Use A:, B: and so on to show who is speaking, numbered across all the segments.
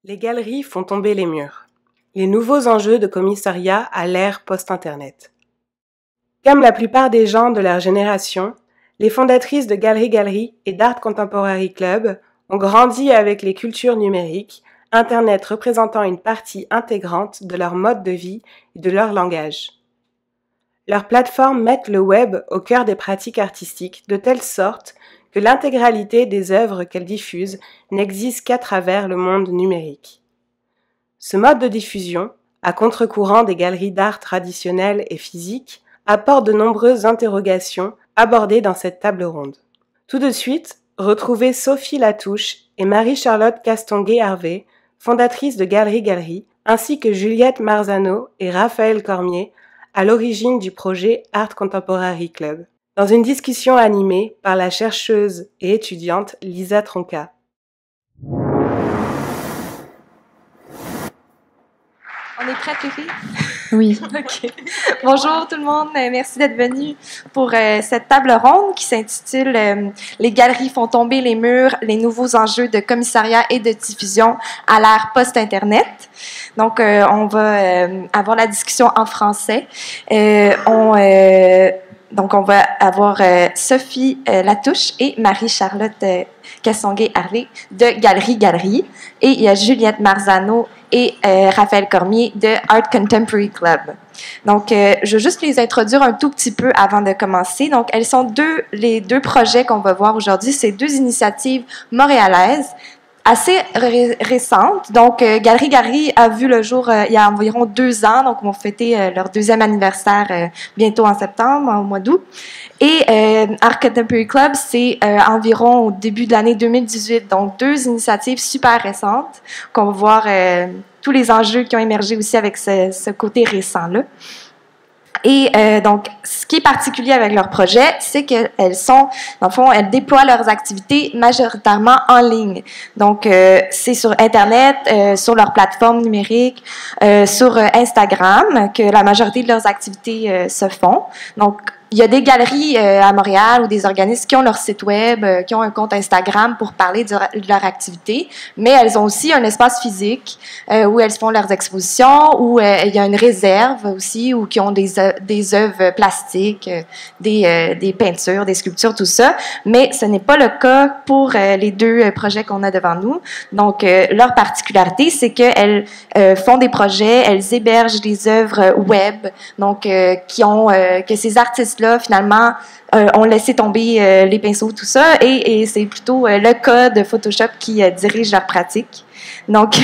A: Les galeries font tomber les murs. Les nouveaux enjeux de commissariat à l'ère post-Internet. Comme la plupart des gens de leur génération, les fondatrices de Galeries et d'Art Contemporary Club ont grandi avec les cultures numériques, Internet représentant une partie intégrante de leur mode de vie et de leur langage. Leurs plateformes mettent le web au cœur des pratiques artistiques de telle sorte que l'intégralité des œuvres qu'elles diffusent n'existe qu'à travers le monde numérique. Ce mode de diffusion, à contre-courant des galeries d'art traditionnelles et physiques, apporte de nombreuses interrogations abordées dans cette table ronde. Tout de suite, retrouvez Sophie Latouche et Marie-Charlotte Castonguay-Harvey, fondatrices de Galeries, ainsi que Juliette Marzano et Raphaël Cormier, à l'origine du projet Art Contemporary Club, dans une discussion animée par la chercheuse et étudiante Lisa Tronca.
B: On est prêtes, les filles?
C: Oui.
B: OK. Bonjour tout le monde. Merci d'être venus pour cette table ronde qui s'intitule Les galeries font tomber les murs, les nouveaux enjeux de commissariat et de diffusion à l'ère post-Internet. Donc, on va avoir la discussion en français. Donc, on va avoir Sophie Latouche et Marie-Charlotte Castonguay-Harvey de Galeries. Et il y a Juliette Marzano et Raphaël Cormier de Art Contemporary Club. Donc, je vais juste les introduire un tout petit peu avant de commencer. Donc, elles sont les deux projets qu'on va voir aujourd'hui. C'est deux initiatives montréalaises assez récentes. Donc, Galeries a vu le jour il y a environ 2 ans. Donc, on va fêter leur 2e anniversaire bientôt en septembre, au mois d'août. Et Art Contemporary Club, c'est environ au début de l'année 2018. Donc, 2 initiatives super récentes qu'on va voir tous les enjeux qui ont émergé aussi avec ce côté récent-là. Et donc, ce qui est particulier avec leur projet, c'est qu'elles sont, dans le fond, elles déploient leurs activités majoritairement en ligne. Donc, c'est sur Internet, sur leur plateforme numérique, sur Instagram, que la majorité de leurs activités se font. Donc, il y a des galeries à Montréal ou des organismes qui ont leur site web, qui ont un compte Instagram pour parler de leur activité, mais elles ont aussi un espace physique où elles font leurs expositions, où il y a une réserve aussi, où qui ont des œuvres plastiques, des peintures, des sculptures, tout ça. Mais ce n'est pas le cas pour les 2 projets qu'on a devant nous. Donc, leur particularité, c'est qu'elles font des projets, elles hébergent des œuvres web, donc que ces artistes-là, finalement, ont laissé tomber les pinceaux, tout ça, et c'est plutôt le code Photoshop qui dirige leur pratique. Donc,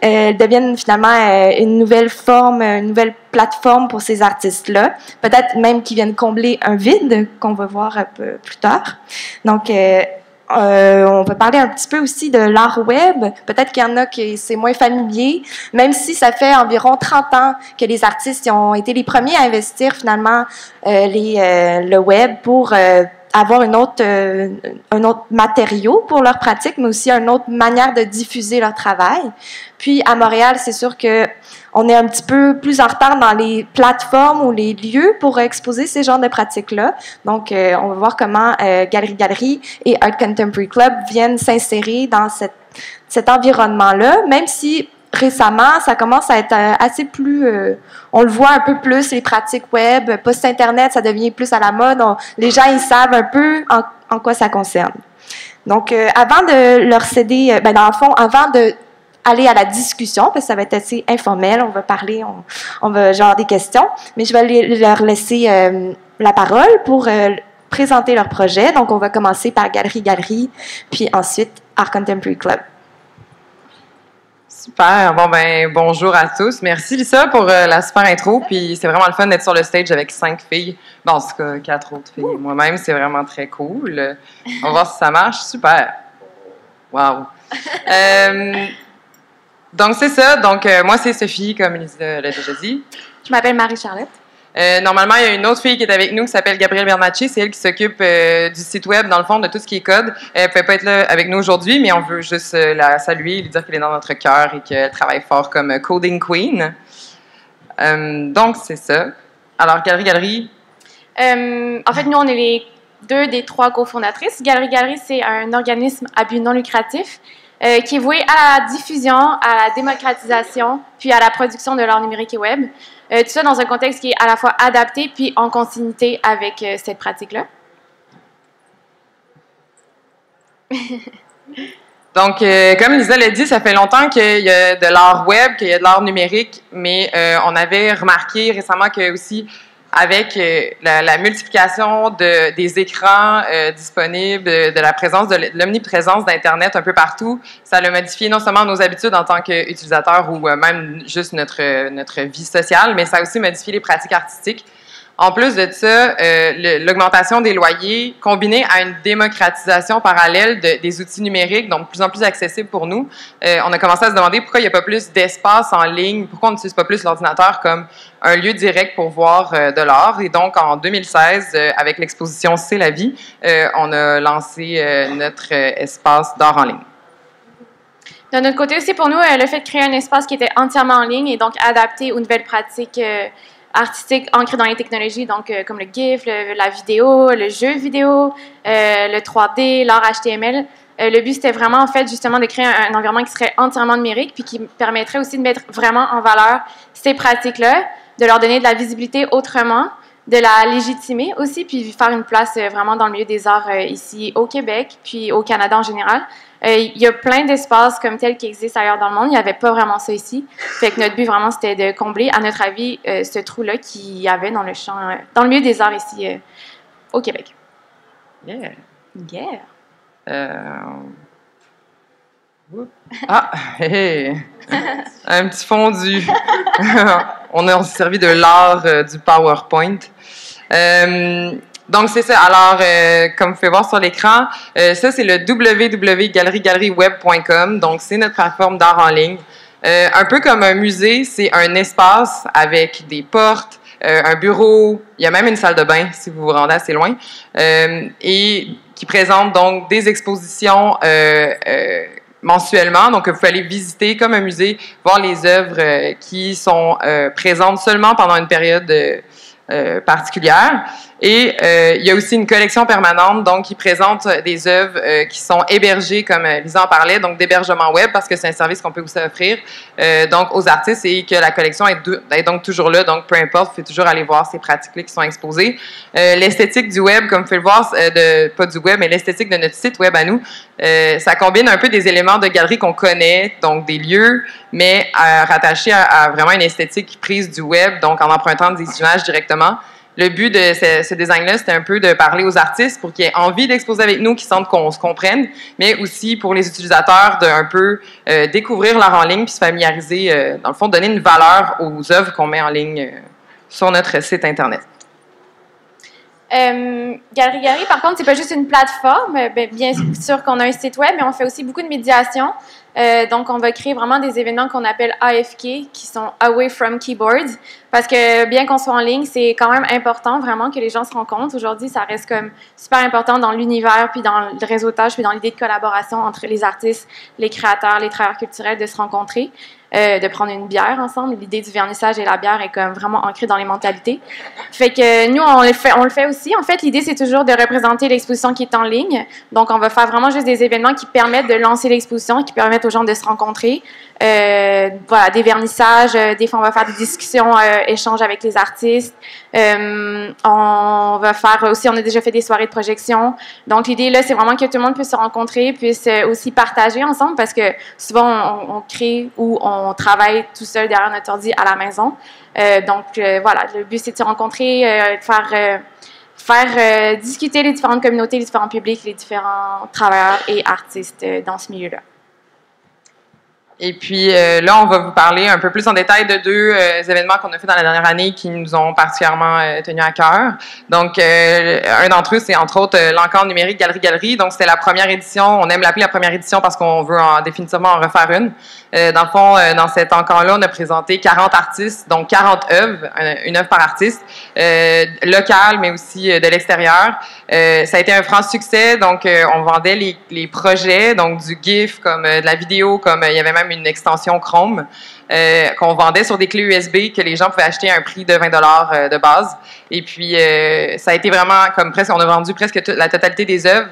B: elles deviennent finalement une nouvelle forme, une nouvelle plateforme pour ces artistes-là, peut-être même qui viennent combler un vide qu'on va voir un peu plus tard. Donc, on va parler un petit peu aussi de l'art web. Peut-être qu'il y en a qui c'est moins familier, même si ça fait environ 30 ans que les artistes ont été les premiers à investir finalement le web pour avoir un autre matériau pour leur pratique, mais aussi une autre manière de diffuser leur travail. Puis à Montréal, c'est sûr que on est un petit peu plus en retard dans les plateformes ou les lieux pour exposer ces genres de pratiques-là. Donc, on va voir comment Galeries et Art Contemporary Club viennent s'insérer dans cet environnement-là, même si récemment, ça commence à être assez plus... on le voit un peu plus, les pratiques web, post-Internet, ça devient plus à la mode. Les gens, ils savent un peu en quoi ça concerne. Donc, avant de leur céder... dans le fond, avant de aller à la discussion, parce que ça va être assez informel, on va parler, on va genre des questions, mais je vais leur laisser la parole pour présenter leur projet. Donc, on va commencer par Galeries, puis ensuite Art Contemporary Club.
C: Super. Bon, bonjour à tous. Merci, Lisa, pour la super intro. Puis c'est vraiment le fun d'être sur le stage avec 5 filles. Bon, en tout cas, 4 autres filles et moi-même. C'est vraiment très cool. On va voir si ça marche. Super. Wow. Donc, c'est ça. Donc, moi, c'est Sophie, comme Lisa l'a déjà dit.
B: Je m'appelle Marie-Charlotte.
C: Normalement, il y a une autre fille qui est avec nous qui s'appelle Gabrielle Bernacci. C'est elle qui s'occupe du site web, dans le fond, de tout ce qui est code. Elle ne pouvait pas être là avec nous aujourd'hui, mais on veut juste la saluer, lui dire qu'elle est dans notre cœur et qu'elle travaille fort comme coding queen. Donc, c'est ça. Alors, Galeries.
D: En fait, nous, on est les 2 des 3 cofondatrices. Galeries, c'est un organisme à but non lucratif qui est vouée à la diffusion, à la démocratisation, puis à la production de l'art numérique et web. Tout ça dans un contexte qui est à la fois adapté puis en continuité avec cette pratique-là.
C: Donc, comme Lisa l'a dit, ça fait longtemps qu'il y a de l'art web, qu'il y a de l'art numérique, mais on avait remarqué récemment que aussi, avec la multiplication des écrans disponibles, de la présence, de l'omniprésence d'Internet un peu partout, ça a modifié non seulement nos habitudes en tant qu'utilisateurs ou même juste notre vie sociale, mais ça a aussi modifié les pratiques artistiques. En plus de ça, l'augmentation des loyers, combinée à une démocratisation parallèle des outils numériques, donc de plus en plus accessibles pour nous, on a commencé à se demander pourquoi il n'y a pas plus d'espace en ligne, pourquoi on n'utilise pas plus l'ordinateur comme un lieu direct pour voir de l'art. Et donc, en 2016, avec l'exposition C'est la vie, on a lancé notre espace d'art en ligne.
D: De notre côté aussi, pour nous, le fait de créer un espace qui était entièrement en ligne et donc adapté aux nouvelles pratiques artistiques ancrées dans les technologies, donc comme le GIF, la vidéo, le jeu vidéo, le 3D, l'art HTML. Le but, c'était vraiment, en fait, justement, de créer un environnement qui serait entièrement numérique puis qui permettrait aussi de mettre vraiment en valeur ces pratiques-là, de leur donner de la visibilité autrement, de la légitimer aussi, puis faire une place vraiment dans le milieu des arts ici au Québec, puis au Canada en général. Il y a plein d'espaces comme tels qui existent ailleurs dans le monde. Il n'y avait pas vraiment ça ici. Fait que notre but vraiment, c'était de combler, à notre avis, ce trou-là qu'il y avait dans le champ, dans le milieu des arts ici au Québec.
C: Yeah.
D: Yeah.
C: Ah, hey. Un petit fondu. On a servi de l'art du PowerPoint. Donc, c'est ça. Alors, comme vous pouvez voir sur l'écran, ça, c'est le www.galeriegallerieweb.com. Donc, c'est notre plateforme d'art en ligne. Un peu comme un musée, c'est un espace avec des portes, un bureau, il y a même une salle de bain si vous vous rendez assez loin, et qui présente donc des expositions mensuellement. Donc, vous pouvez aller visiter comme un musée, voir les œuvres qui sont présentes seulement pendant une période particulière. Et il y a aussi une collection permanente, donc qui présente des œuvres qui sont hébergées, comme Lisa en parlait, donc d'hébergement web, parce que c'est un service qu'on peut aussi offrir donc aux artistes et que la collection est donc toujours là, donc peu importe, vous pouvez toujours aller voir ces pratiques-là qui sont exposées. L'esthétique du web, comme vous pouvez le voir, pas du web, mais l'esthétique de notre site web à nous, ça combine un peu des éléments de galerie qu'on connaît, donc des lieux, mais rattachés à vraiment une esthétique prise du web, donc en empruntant des images directement. Le but de ce design-là, c'était un peu de parler aux artistes pour qu'ils aient envie d'exposer avec nous, qu'ils sentent qu'on se comprenne, mais aussi pour les utilisateurs de un peu découvrir l'art en ligne puis se familiariser, dans le fond, donner une valeur aux œuvres qu'on met en ligne sur notre site Internet.
D: Galerie Galerie, par contre, c'est pas juste une plateforme. Bien sûr qu'on a un site web, mais on fait aussi beaucoup de médiation. Donc, on va créer vraiment des événements qu'on appelle AFK, qui sont Away from Keyboards, parce que bien qu'on soit en ligne, c'est quand même important vraiment que les gens se rencontrent. Aujourd'hui, ça reste comme super important dans l'univers, puis dans le réseautage, puis dans l'idée de collaboration entre les artistes, les créateurs, les travailleurs culturels, de se rencontrer, de prendre une bière ensemble. L'idée du vernissage et la bière est comme vraiment ancrée dans les mentalités. Fait que nous, on le fait aussi. En fait, l'idée, c'est toujours de représenter l'exposition qui est en ligne. Donc, on va faire vraiment juste des événements qui permettent de lancer l'exposition, qui permettent aux gens de se rencontrer. Voilà, des vernissages, des fois on va faire des discussions, échanges avec les artistes. On va faire aussi, on a déjà fait des soirées de projection. Donc l'idée là, c'est vraiment que tout le monde puisse se rencontrer, puisse aussi partager ensemble, parce que souvent on crée ou on travaille tout seul derrière notre ordi à la maison. Voilà, le but c'est de se rencontrer, faire discuter les différentes communautés, les différents publics, les différents travailleurs et artistes dans ce milieu-là.
C: Et puis là, on va vous parler un peu plus en détail de deux événements qu'on a fait dans la dernière année qui nous ont particulièrement tenus à cœur. Donc, un d'entre eux, c'est entre autres l'Encore numérique Galerie Galerie. Donc, c'était la première édition. On aime l'appeler la première édition parce qu'on veut définitivement en refaire une. Dans le fond, dans cet Encore-là, on a présenté 40 artistes, donc 40 œuvres, une œuvre par artiste, locale, mais aussi de l'extérieur. Ça a été un franc succès. Donc, on vendait les projets, donc du GIF, comme de la vidéo, comme il y avait même une extension Chrome qu'on vendait sur des clés USB que les gens pouvaient acheter à un prix de 20 $ de base. Et puis, ça a été vraiment comme presque, on a vendu presque la totalité des œuvres.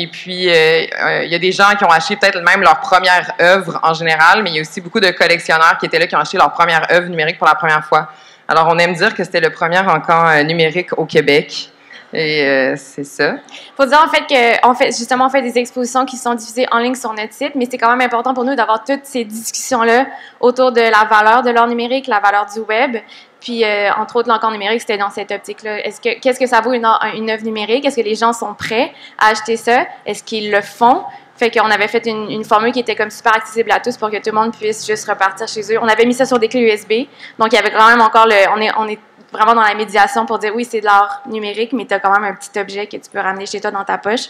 C: Et puis, il y a des gens qui ont acheté peut-être même leur première œuvre en général, mais il y a aussi beaucoup de collectionneurs qui étaient là, qui ont acheté leur première œuvre numérique pour la première fois. Alors, on aime dire que c'était le premier encan numérique au Québec. Et c'est ça.
D: Il faut dire en fait qu'on fait justement on fait des expositions qui sont diffusées en ligne sur notre site, mais c'est quand même important pour nous d'avoir toutes ces discussions-là autour de la valeur de l'art numérique, la valeur du web. Puis, entre autres, l'encan numérique, c'était dans cette optique-là. Qu'est-ce que ça vaut une œuvre numérique? Est-ce que les gens sont prêts à acheter ça? Est-ce qu'ils le font? Fait qu'on avait fait une formule qui était comme super accessible à tous pour que tout le monde puisse juste repartir chez eux. On avait mis ça sur des clés USB. Donc, il y avait quand même encore on est vraiment dans la médiation pour dire oui, c'est de l'art numérique, mais tu as quand même un petit objet que tu peux ramener chez toi dans ta poche.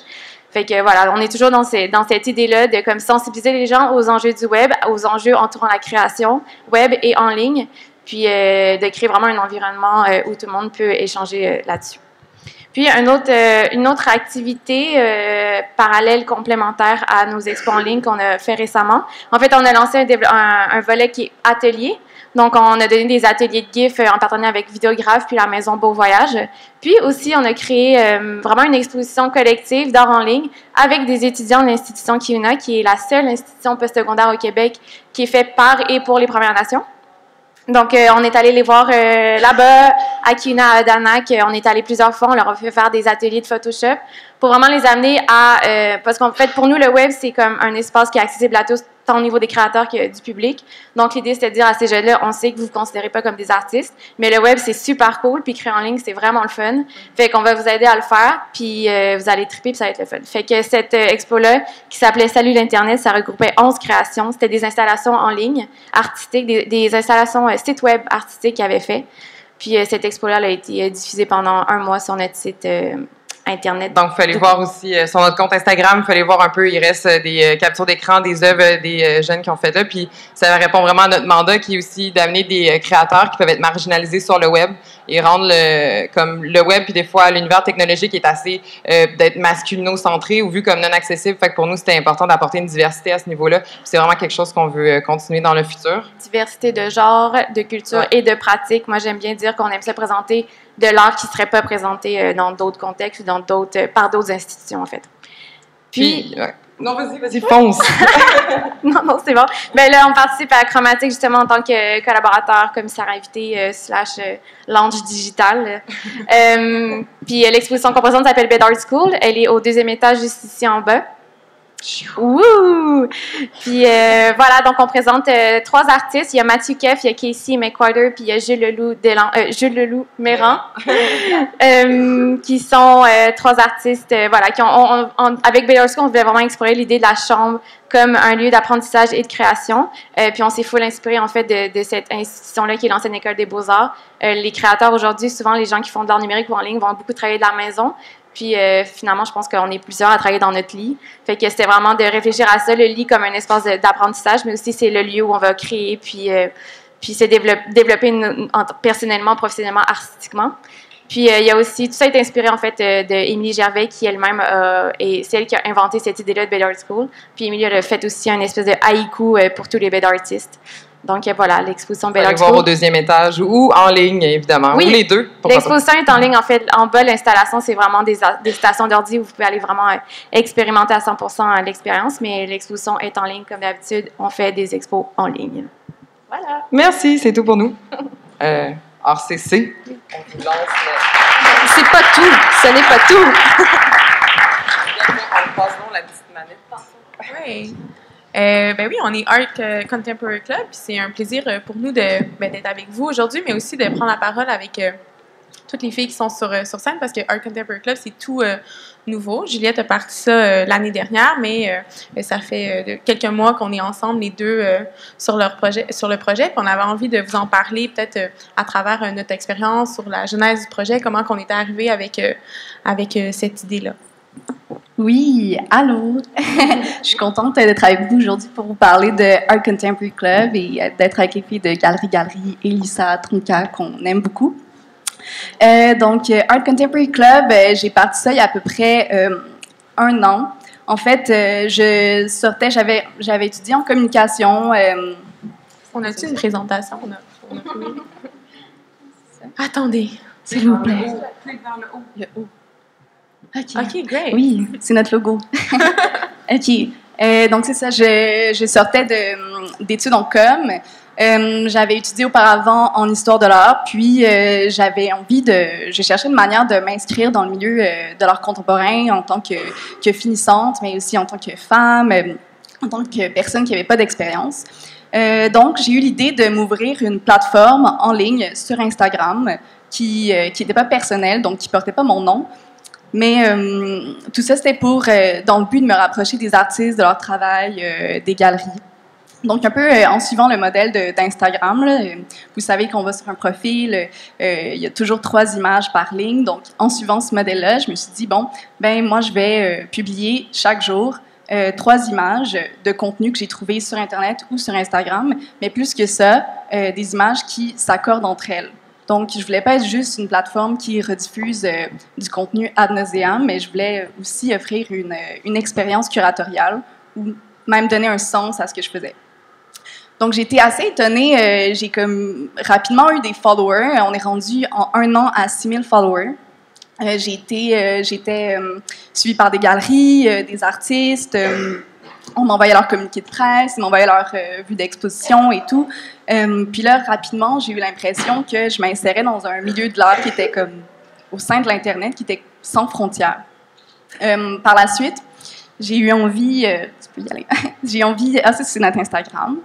D: Fait que voilà, on est toujours dans cette idée-là de comme sensibiliser les gens aux enjeux du web, aux enjeux entourant la création web et en ligne, puis de créer vraiment un environnement où tout le monde peut échanger là-dessus. Puis, une autre activité parallèle, complémentaire à nos expos en ligne qu'on a fait récemment. En fait, on a lancé un volet qui est atelier. Donc, on a donné des ateliers de GIF en partenariat avec Vidéographe puis la Maison Beau Voyage. Puis aussi, on a créé vraiment une exposition collective d'art en ligne avec des étudiants de l'institution Kiuna, qui est la seule institution postsecondaire au Québec qui est faite par et pour les Premières Nations. Donc, on est allé les voir là-bas, à Kiuna, à Danac. On est allé plusieurs fois. On leur a fait faire des ateliers de Photoshop pour vraiment les amener à... parce qu'en fait, pour nous, le web, c'est comme un espace qui est accessible à tous, tant au niveau des créateurs que du public. Donc, l'idée, c'était de dire à ces jeunes-là, on sait que vous ne vous considérez pas comme des artistes, mais le web, c'est super cool, puis créer en ligne, c'est vraiment le fun. Fait qu'on va vous aider à le faire, puis vous allez triper, puis ça va être le fun. Fait que cette expo-là, qui s'appelait Salut l'Internet, ça regroupait 11 créations. C'était des installations en ligne, artistiques, des installations site web artistiques qu'ils avaient fait. Puis cette expo-là, elle a été diffusée pendant 1 mois sur notre site Internet.
C: Donc, il fallait voir aussi sur notre compte Instagram, il fallait voir un peu, il reste des captures d'écran, des œuvres des jeunes qui ont fait là. Puis ça répond vraiment à notre mandat qui est aussi d'amener des créateurs qui peuvent être marginalisés sur le web et rendre comme le web, puis des fois l'univers technologique est assez d'être masculino-centré ou vu comme non accessible. Fait que pour nous, c'était important d'apporter une diversité à ce niveau-là. Puis c'est vraiment quelque chose qu'on veut continuer dans le futur.
D: Diversité de genre, de culture et de pratique. Moi, j'aime bien dire qu'on aime se présenter de l'art qui ne serait pas présenté dans d'autres contextes ou par d'autres institutions, en fait. Puis
C: non, vas-y, fonce!
D: non, c'est bon. Ben là, on participe à Chromatique, justement, en tant que collaborateur, commissaire invité, / lounge digital. Puis l'exposition qu'on présente s'appelle Bed Art School. Elle est au 2e étage, juste ici en bas. Wouh! Puis voilà, donc on présente 3 artistes. Il y a Mathieu Keff, il y a Casey McQuarter, puis il y a Jules Leloup Méran, qui sont 3 artistes, voilà, qui avec Bed Art School, on voulait vraiment explorer l'idée de la chambre comme un lieu d'apprentissage et de création. Puis on s'est full inspiré, en fait, de cette institution-là qui est l'ancienne École des Beaux-Arts. Les créateurs, aujourd'hui, souvent, les gens qui font de l'art numérique ou en ligne vont beaucoup travailler de la maison. Puis finalement, je pense qu'on est plusieurs à travailler dans notre lit. Fait que c'était vraiment de réfléchir à ça, le lit comme un espace d'apprentissage, mais aussi c'est le lieu où on va créer, puis se développer personnellement, professionnellement, artistiquement. Puis il y a aussi, tout ça est inspiré en fait de Émilie Gervais, qui elle-même est celle qui a inventé cette idée-là de Bed Art School. Puis Émilie a fait aussi un espèce de haïku pour tous les bed artistes. Donc voilà, l'exposition Bed Art School.
C: Voir au 2e étage ou en ligne, évidemment,
D: oui,
C: ou les deux.
D: L'exposition est en ligne, en fait. En bas, l'installation, c'est vraiment des stations d'ordi où vous pouvez aller vraiment expérimenter à 100% l'expérience, mais l'exposition est en ligne, comme d'habitude. On fait des expos en ligne. Voilà.
C: Merci, c'est tout pour nous. RCC. On vous lance
B: C'est pas tout, ce n'est pas tout.
C: On passe donc la petite manette.
E: Oui. Ben oui, on est Art Contemporary Club, puis c'est un plaisir pour nous d'être avec vous aujourd'hui, mais aussi de prendre la parole avec toutes les filles qui sont sur scène, parce que Art Contemporary Club, c'est tout nouveau. Juliette a parti ça l'année dernière, mais ça fait quelques mois qu'on est ensemble, les deux, sur le projet, puis on avait envie de vous en parler, peut-être à travers notre expérience sur la genèse du projet, comment qu'on était arrivé avec cette idée-là.
F: Oui, allô! Je suis contente d'être avec vous aujourd'hui pour vous parler de Art Contemporary Club et d'être avec les filles de Galerie et Lisa Tronca, qu'on aime beaucoup. Donc, Art Contemporary Club, j'ai parti ça il y a à peu près 1 an. En fait, je sortais, j'avais étudié en communication.
E: On a-tu une présentation? On a Attendez.
F: S'il vous plaît.
E: Le haut. OK, great.
F: Oui, c'est notre logo. OK. Donc, c'est ça, je sortais d'études en com. J'avais étudié auparavant en histoire de l'art, puis je cherchais une manière de m'inscrire dans le milieu de l'art contemporain en tant que finissante, mais aussi en tant que femme, en tant que personne qui n'avait pas d'expérience. Donc, j'ai eu l'idée de m'ouvrir une plateforme en ligne sur Instagram qui n'était pas personnelle, donc qui ne portait pas mon nom. Mais tout ça, c'était dans le but de me rapprocher des artistes, de leur travail, des galeries. Donc, un peu en suivant le modèle d'Instagram, vous savez qu'on va sur un profil, il y a toujours 3 images par ligne. Donc, en suivant ce modèle-là, je me suis dit, bon, ben moi, je vais publier chaque jour 3 images de contenu que j'ai trouvé sur Internet ou sur Instagram, mais plus que ça, des images qui s'accordent entre elles. Donc, je voulais pas être juste une plateforme qui rediffuse du contenu ad nauseam, mais je voulais aussi offrir une expérience curatoriale ou même donner un sens à ce que je faisais. Donc, j'ai été assez étonnée. J'ai comme rapidement eu des followers. On est rendu en 1 an à 6000 followers. J'étais suivie par des galeries, des artistes. On m'envoyait leur communiqué de presse, ils m'envoyaient leur vue d'exposition et tout. Puis là, rapidement, j'ai eu l'impression que je m'insérais dans un milieu de l'art qui était comme au sein de l'Internet, qui était sans frontières. Par la suite, j'ai eu envie... tu peux y aller. J'ai envie... Ah, ça, c'est notre Instagram.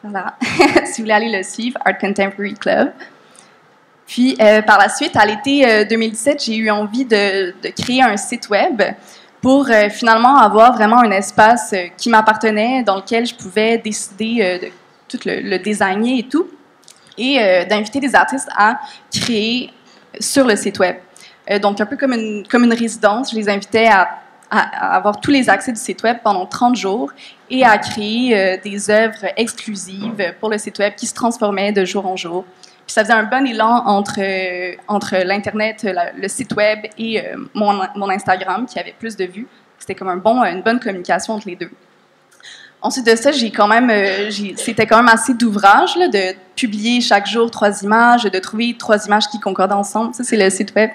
F: Voilà. Si vous voulez aller le suivre, Art Contemporary Club. Puis, par la suite, à l'été 2017, j'ai eu envie de créer un site web pour finalement avoir vraiment un espace qui m'appartenait, dans lequel je pouvais décider de tout le designer et tout, et d'inviter des artistes à créer sur le site web. Donc, un peu comme une résidence, je les invitais à avoir tous les accès du site web pendant 30 jours et à créer des œuvres exclusives pour le site web qui se transformaient de jour en jour. Puis ça faisait un bon élan entre l'Internet, le site web et mon Instagram qui avait plus de vues. C'était comme une bonne communication entre les deux. Ensuite de ça, c'était quand même assez d'ouvrage de publier chaque jour 3 images, de trouver 3 images qui concordent ensemble. Ça, c'est le site web.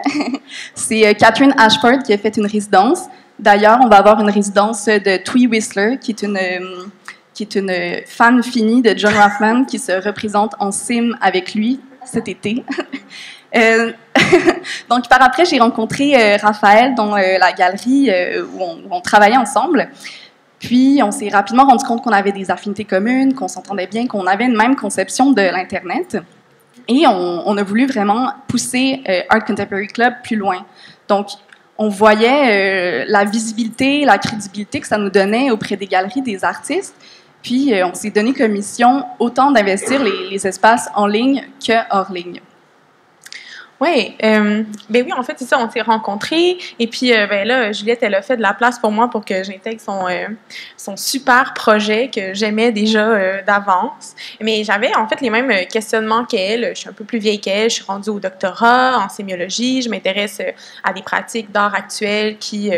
F: C'est Catherine Ashford qui a fait une résidence. D'ailleurs, on va avoir une résidence de Twee Whistler, qui est une fan finie de John Rothman, qui se représente en sim avec lui cet été. Donc, par après, j'ai rencontré Raphaël dans la galerie où on travaillait ensemble. Puis, on s'est rapidement rendu compte qu'on avait des affinités communes, qu'on s'entendait bien, qu'on avait une même conception de l'Internet. Et on a voulu vraiment pousser Art Contemporary Club plus loin. Donc, on voyait la visibilité, la crédibilité que ça nous donnait auprès des galeries, des artistes. Puis, on s'est donné comme mission autant d'investir les espaces en ligne que hors ligne.
E: Oui, ben oui, en fait, c'est ça, on s'est rencontrés. Et puis, ben là, Juliette, elle a fait de la place pour moi pour que j'intègre son super projet que j'aimais déjà d'avance. Mais j'avais, en fait, les mêmes questionnements qu'elle. Je suis un peu plus vieille qu'elle. Je suis rendue au doctorat en sémiologie. Je m'intéresse à des pratiques d'art actuelles qui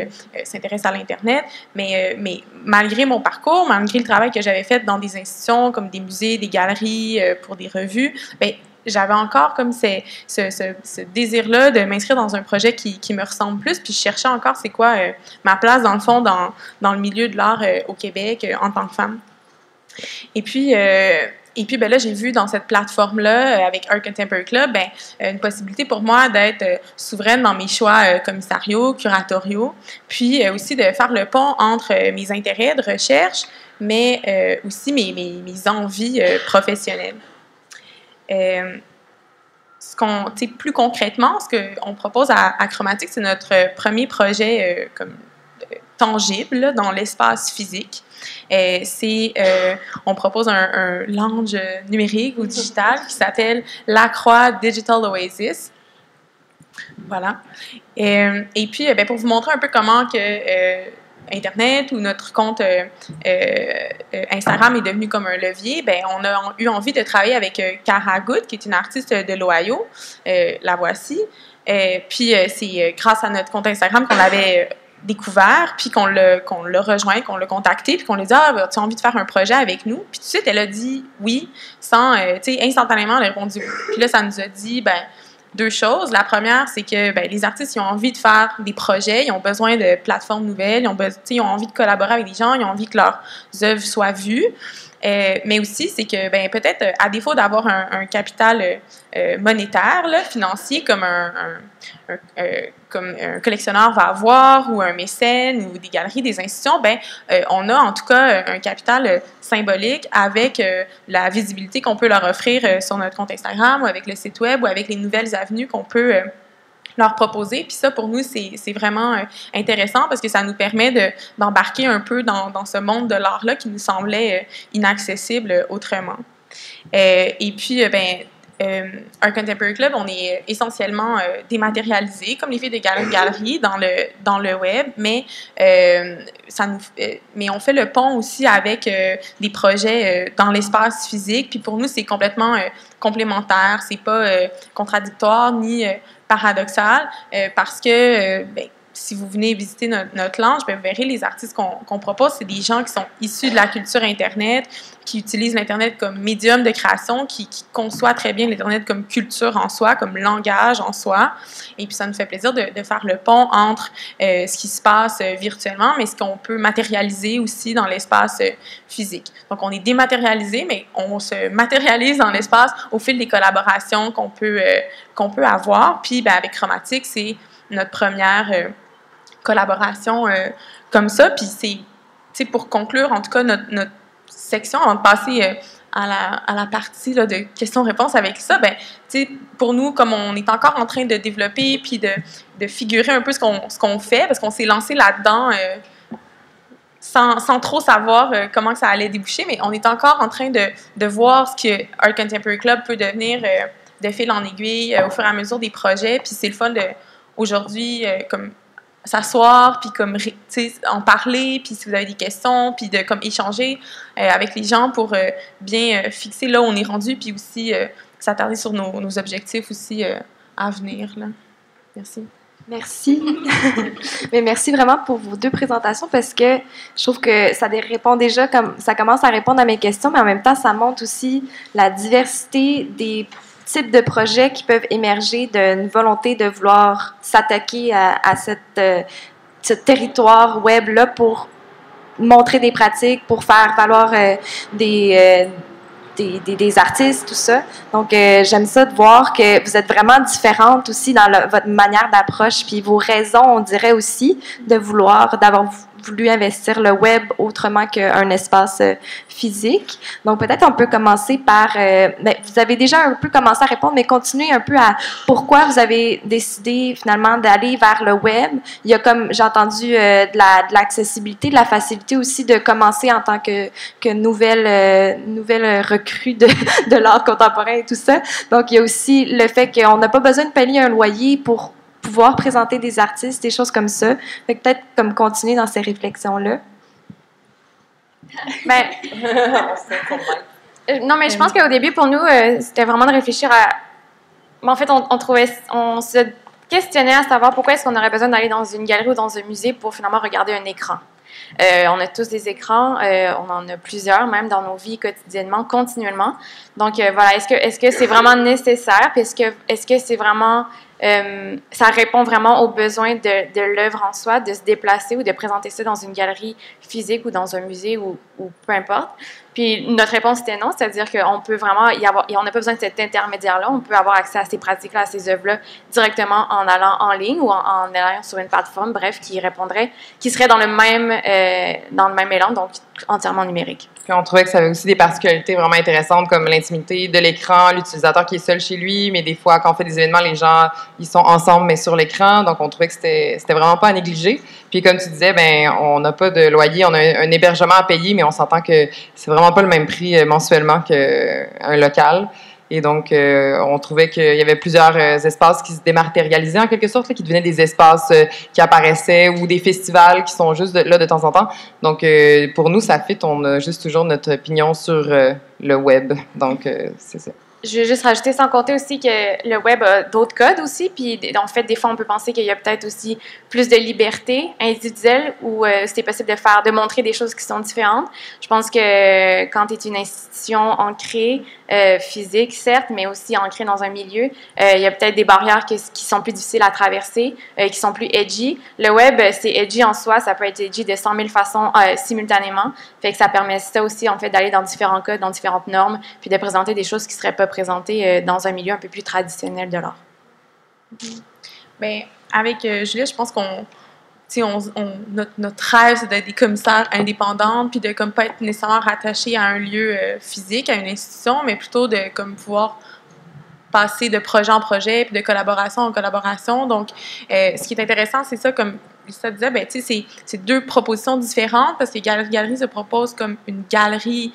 E: s'intéressent à l'Internet. Mais malgré mon parcours, malgré le travail que j'avais fait dans des institutions comme des musées, des galeries, pour des revues, ben j'avais encore comme ce désir-là de m'inscrire dans un projet qui me ressemble plus, puis je cherchais encore c'est quoi ma place, dans le fond, dans le milieu de l'art au Québec en tant que femme. Et puis ben là, j'ai vu dans cette plateforme-là, avec Art Contemporary Club, ben, une possibilité pour moi d'être souveraine dans mes choix commissariaux, curatoriaux, puis aussi de faire le pont entre mes intérêts de recherche, mais aussi mes envies professionnelles. Plus concrètement, ce qu'on propose à Chromatique, c'est notre premier projet tangible là, dans l'espace physique. On propose un lounge numérique ou digital qui s'appelle La Croix Digital Oasis. Voilà. Et puis, ben, pour vous montrer un peu comment que Internet ou notre compte Instagram est devenu comme un levier, ben, on a eu envie de travailler avec Cara Good, qui est une artiste de l'Ohio. La voici. Puis c'est grâce à notre compte Instagram qu'on l'avait découvert, puis qu'on l'a rejoint, qu'on l'a contacté, puis qu'on lui a dit « Ah, tu as envie de faire un projet avec nous? » Puis tout de suite, elle a dit oui, instantanément, elle a répondu oui. Puis là, ça nous a dit « Ben, deux choses. La première, c'est que les artistes, ils ont envie de faire des projets, ils ont besoin de plateformes nouvelles, ils ont envie de collaborer avec des gens, ils ont envie que leurs œuvres soient vues. Mais aussi, c'est que peut-être, à défaut d'avoir un capital monétaire, là, financier, comme comme un collectionneur va avoir, ou un mécène, ou des galeries, des institutions, on a en tout cas un capital symbolique avec la visibilité qu'on peut leur offrir sur notre compte Instagram, ou avec le site web, ou avec les nouvelles avenues qu'on peut leur proposer. Puis ça, pour nous, c'est vraiment intéressant parce que ça nous permet d'embarquer un peu dans ce monde de l'art-là qui nous semblait inaccessible autrement. Et puis, Art Contemporary Club, on est essentiellement dématérialisé, comme les filles de Galerie dans le web, mais on fait le pont aussi avec des projets dans l'espace physique. Puis pour nous, c'est complètement complémentaire, c'est pas contradictoire ni paradoxal, parce que si vous venez visiter notre lounge, vous verrez les artistes qu'on propose, c'est des gens qui sont issus de la culture Internet, qui utilisent l'Internet comme médium de création, qui conçoit très bien l'Internet comme culture en soi, comme langage en soi. Et puis ça nous fait plaisir de faire le pont entre ce qui se passe virtuellement, mais ce qu'on peut matérialiser aussi dans l'espace physique. Donc on est dématérialisé, mais on se matérialise dans l'espace au fil des collaborations qu'on peut avoir. Puis avec Chromatique, c'est notre première collaboration comme ça. Puis c'est pour conclure, en tout cas, notre section, avant de passer à la partie là, de questions-réponses avec ça, pour nous, comme on est encore en train de développer puis de figurer un peu ce qu'on fait, parce qu'on s'est lancé là-dedans sans trop savoir comment ça allait déboucher, mais on est encore en train de voir ce que Art Contemporary Club peut devenir de fil en aiguille au fur et à mesure des projets. Puis c'est le fun aujourd'hui comme s'asseoir, puis comme en parler, puis si vous avez des questions, puis de comme échanger avec les gens pour bien fixer là où on est rendu, puis aussi s'attarder sur nos objectifs aussi à venir. Là. Merci.
B: Merci. Mais merci vraiment pour vos deux présentations parce que je trouve que ça répond déjà comme ça commence à répondre à mes questions, mais en même temps, ça montre aussi la diversité des types de projets qui peuvent émerger d'une volonté de vouloir s'attaquer à ce territoire web-là pour montrer des pratiques, pour faire valoir des artistes, tout ça. Donc, j'aime ça de voir que vous êtes vraiment différentes aussi dans votre manière d'approche, puis vos raisons, on dirait aussi, d'avoir voulu investir le web autrement qu'un espace physique. Donc, peut-être on peut commencer par... vous avez déjà un peu commencé à répondre, mais continuez un peu à pourquoi vous avez décidé finalement d'aller vers le web. Il y a comme, j'ai entendu, de l'accessibilité, de la facilité aussi de commencer en tant que nouvelle recrue de l'art contemporain et tout ça. Donc, il y a aussi le fait qu'on n'a pas besoin de payer un loyer pour pouvoir présenter des artistes, des choses comme ça. Fait que peut-être comme continuer dans ces réflexions-là.
D: Non, mais je pense qu'au début, pour nous, c'était vraiment de réfléchir à... En fait, on se questionnait à savoir pourquoi est-ce qu'on aurait besoin d'aller dans une galerie ou dans un musée pour finalement regarder un écran. On a tous des écrans, on en a plusieurs, même dans nos vies quotidiennement, continuellement. Donc, voilà, est-ce que c'est vraiment nécessaire? Puis est-ce que c'est vraiment... ça répond vraiment aux besoins de l'œuvre en soi, de se déplacer ou de présenter ça dans une galerie physique ou dans un musée ou peu importe. Puis notre réponse était non, c'est-à-dire qu'on peut vraiment on n'a pas besoin de cet intermédiaire-là, on peut avoir accès à ces pratiques-là, à ces œuvres-là directement en allant en ligne ou en allant sur une plateforme, bref, qui serait dans le même élan, donc entièrement numérique.
C: Puis on trouvait que ça avait aussi des particularités vraiment intéressantes comme l'intimité de l'écran, l'utilisateur qui est seul chez lui, mais des fois, quand on fait des événements, les gens, ils sont ensemble, mais sur l'écran, donc on trouvait que c'était vraiment pas à négliger. Puis comme tu disais, on n'a pas de loyer, on a un hébergement à payer, mais on s'entend que c'est vraiment pas le même prix mensuellement qu'un local. Et donc, on trouvait qu'il y avait plusieurs espaces qui se dématérialisaient en quelque sorte, là, qui devenaient des espaces qui apparaissaient ou des festivals qui sont juste là de temps en temps. Donc, pour nous, ça fit. On a juste toujours notre opinion sur le web. Donc, c'est ça.
D: Je vais juste rajouter, sans compter aussi que le web a d'autres codes aussi, puis en fait, des fois, on peut penser qu'il y a peut-être aussi plus de liberté individuelle où c'est possible de montrer des choses qui sont différentes. Je pense que quand tu es une institution ancrée, physique, certes, mais aussi ancrée dans un milieu, il y a peut-être des barrières qui sont plus difficiles à traverser, qui sont plus edgy. Le web, c'est edgy en soi, ça peut être edgy de 100 000 façons simultanément, fait que ça permet ça aussi, en fait, d'aller dans différents codes, dans différentes normes, puis de présenter des choses qui seraient pas présentées dans un milieu un peu plus traditionnel de l'art.
E: Bien, avec Juliette, je pense qu'on notre rêve, c'est d'être des commissaires indépendantes, puis de comme pas être nécessairement rattachés à un lieu physique, à une institution, mais plutôt de comme pouvoir passer de projet en projet, puis de collaboration en collaboration. Donc, ce qui est intéressant, c'est ça, comme Lisa disait, ben, tu sais, c'est deux propositions différentes, parce que Galerie se propose comme une galerie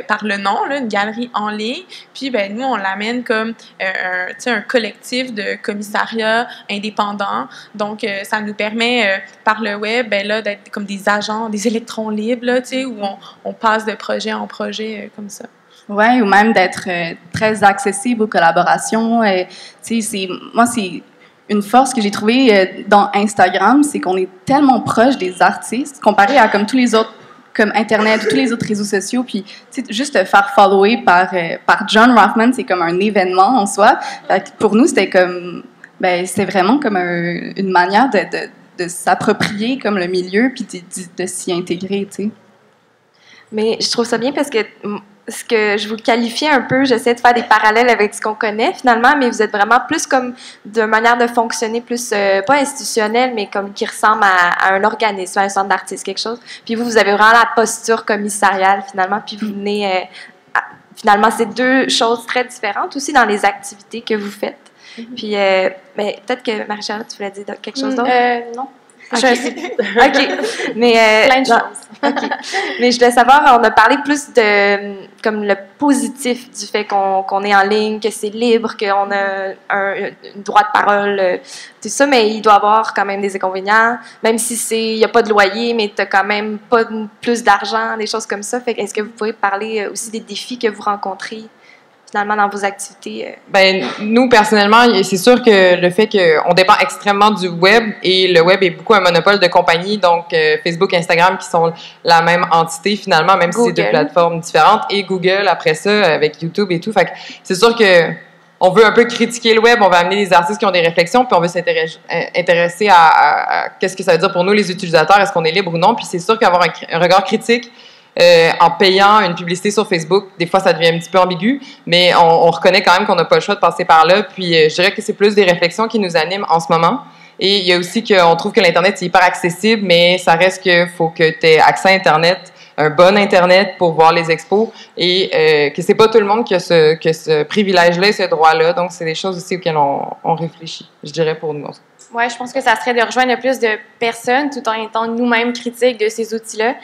E: par le nom, là, une galerie en ligne, puis ben, nous, on l'amène comme un collectif de commissariats indépendants. Donc, ça nous permet, par le web, ben, là, d'être comme des agents, des électrons libres, là, tu sais, où on passe de projet en projet comme ça.
F: Oui, ou même d'être très accessible aux collaborations. Moi, c'est une force que j'ai trouvée dans Instagram, c'est qu'on est tellement proche des artistes, comparé à comme tous les autres, comme Internet, tous les autres réseaux sociaux. Puis, juste te faire follower par John Rothman, c'est comme un événement en soi. Pour nous, c'était comme, c'était vraiment comme une manière de s'approprier comme le milieu, puis de s'y intégrer, tu sais.
B: Mais je trouve ça bien parce que ce que je vous qualifiais un peu, j'essaie de faire des parallèles avec ce qu'on connaît finalement, mais vous êtes vraiment plus comme d'une manière de fonctionner plus, pas institutionnelle, mais comme qui ressemble à un organisme, à un centre d'artistes, quelque chose. Puis vous avez vraiment la posture commissariale finalement, puis vous venez, finalement, c'est deux choses très différentes aussi dans les activités que vous faites. Puis, mais peut-être que Marie-Charlotte, tu voulais dire quelque chose d'autre?
D: Non.
B: OK. OK. Mais,
D: plein de choses.
B: OK. Mais je voulais savoir, on a parlé plus de comme le positif du fait qu'on est en ligne, que c'est libre, qu'on a un droit de parole, tout ça, mais il doit y avoir quand même des inconvénients, même si il n'y a pas de loyer, mais tu n'as quand même pas plus d'argent, des choses comme ça. Fait est-ce que vous pouvez parler aussi des défis que vous rencontrez finalement dans vos activités?
C: Ben, nous, personnellement, c'est sûr que le fait qu'on dépend extrêmement du web, et le web est beaucoup un monopole de compagnies, donc Facebook, Instagram, qui sont la même entité finalement, même si c'est deux plateformes différentes, et Google après ça, avec YouTube et tout. Fait que c'est sûr que on veut un peu critiquer le web, on veut amener des artistes qui ont des réflexions, puis on veut s'intéresser à qu'est-ce que ça veut dire pour nous, les utilisateurs, est-ce qu'on est libre ou non, puis c'est sûr qu'avoir un regard critique en payant une publicité sur Facebook, des fois, ça devient un petit peu ambigu, mais on reconnaît quand même qu'on n'a pas le choix de passer par là. Puis, je dirais que c'est plus des réflexions qui nous animent en ce moment. Et il y a aussi qu'on trouve que l'Internet, c'est hyper accessible, mais ça reste qu'il faut que tu aies accès à Internet, un bon Internet pour voir les expos, et que c'est pas tout le monde qui a ce privilège-là et ce droit-là. Donc, c'est des choses aussi auxquelles on réfléchit, je dirais, pour nous.
D: Oui, je pense que ça serait de rejoindre le plus de personnes tout en étant nous-mêmes critiques de ces outils-là.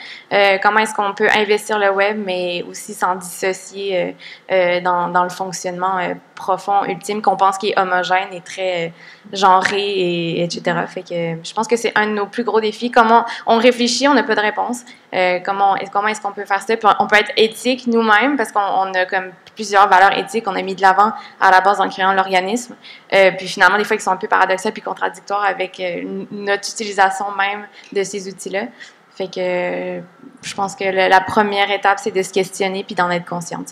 D: Comment est-ce qu'on peut investir le web, mais aussi s'en dissocier dans le fonctionnement profond, ultime, qu'on pense qui est homogène et très genré, etc. Fait que je pense que c'est un de nos plus gros défis. Comment on réfléchit, on n'a pas de réponse. Comment est-ce qu'on peut faire ça? Puis on peut être éthique nous-mêmes parce qu'on a comme plusieurs valeurs éthiques qu'on a mis de l'avant à la base en créant l'organisme. Puis finalement, des fois, ils sont un peu paradoxaux puis contradictoires avec notre utilisation même de ces outils-là. Fait que je pense que la première étape, c'est de se questionner puis d'en être conscient.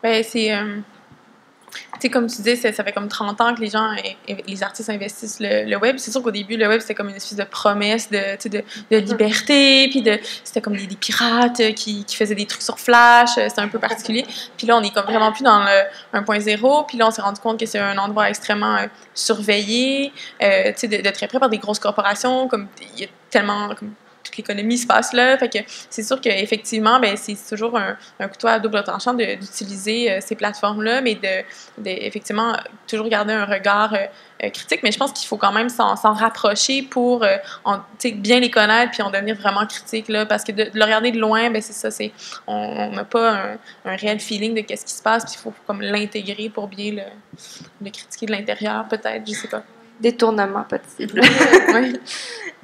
E: Ben, tu sais, comme tu dis, ça fait comme 30 ans que les artistes investissent le web. C'est sûr qu'au début, le web, c'était comme une espèce de promesse de liberté, puis c'était comme des pirates qui faisaient des trucs sur Flash, c'était un peu particulier. Puis là, on est comme vraiment plus dans le 1.0, puis là, on s'est rendu compte que c'est un endroit extrêmement surveillé, tu sais, de très près par des grosses corporations, comme il y a tellement... Comme, toute l'économie se passe là. Fait que c'est sûr qu'effectivement, ben, c'est toujours un couteau à double tranchant d'utiliser ces plateformes-là, mais effectivement, toujours garder un regard critique. Mais je pense qu'il faut quand même s'en rapprocher pour bien les connaître puis en devenir vraiment critique, là, parce que de le regarder de loin, ben, c'est ça, on n'a pas un réel feeling de qu'est-ce qui se passe, puis il faut comme l'intégrer pour bien le critiquer de l'intérieur, peut-être, je sais pas.
B: détournements possibles.
E: Oui.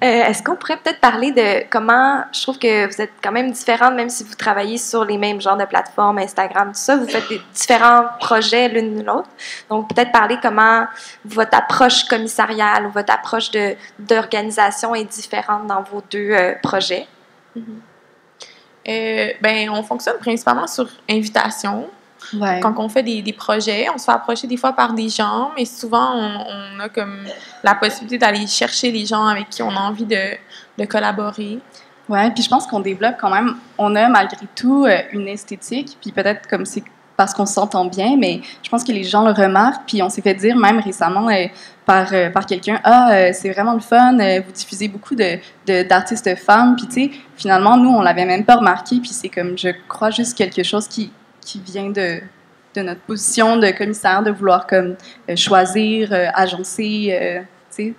B: Est-ce qu'on pourrait peut-être parler de comment, je trouve que vous êtes quand même différentes, même si vous travaillez sur les mêmes genres de plateformes, Instagram, tout ça, vous faites des différents projets l'une de l'autre. Donc, peut-être parler comment votre approche commissariale ou votre approche d'organisation est différente dans vos deux projets.
E: Ben, on fonctionne principalement sur invitation.
F: Ouais.
E: Quand on fait des projets, on se fait approcher des fois par des gens, mais souvent, on a comme la possibilité d'aller chercher les gens avec qui on a envie de collaborer.
F: Ouais, puis je pense qu'on développe quand même, on a malgré tout une esthétique, puis peut-être comme c'est parce qu'on s'entend bien, mais je pense que les gens le remarquent, puis on s'est fait dire même récemment par quelqu'un, c'est vraiment le fun, vous diffusez beaucoup d'artistes femmes, puis tu sais, finalement, nous, on l'avait même pas remarqué, puis c'est comme, je crois, juste quelque chose qui vient de notre position de commissaire, de vouloir comme choisir, agencer, tu sais.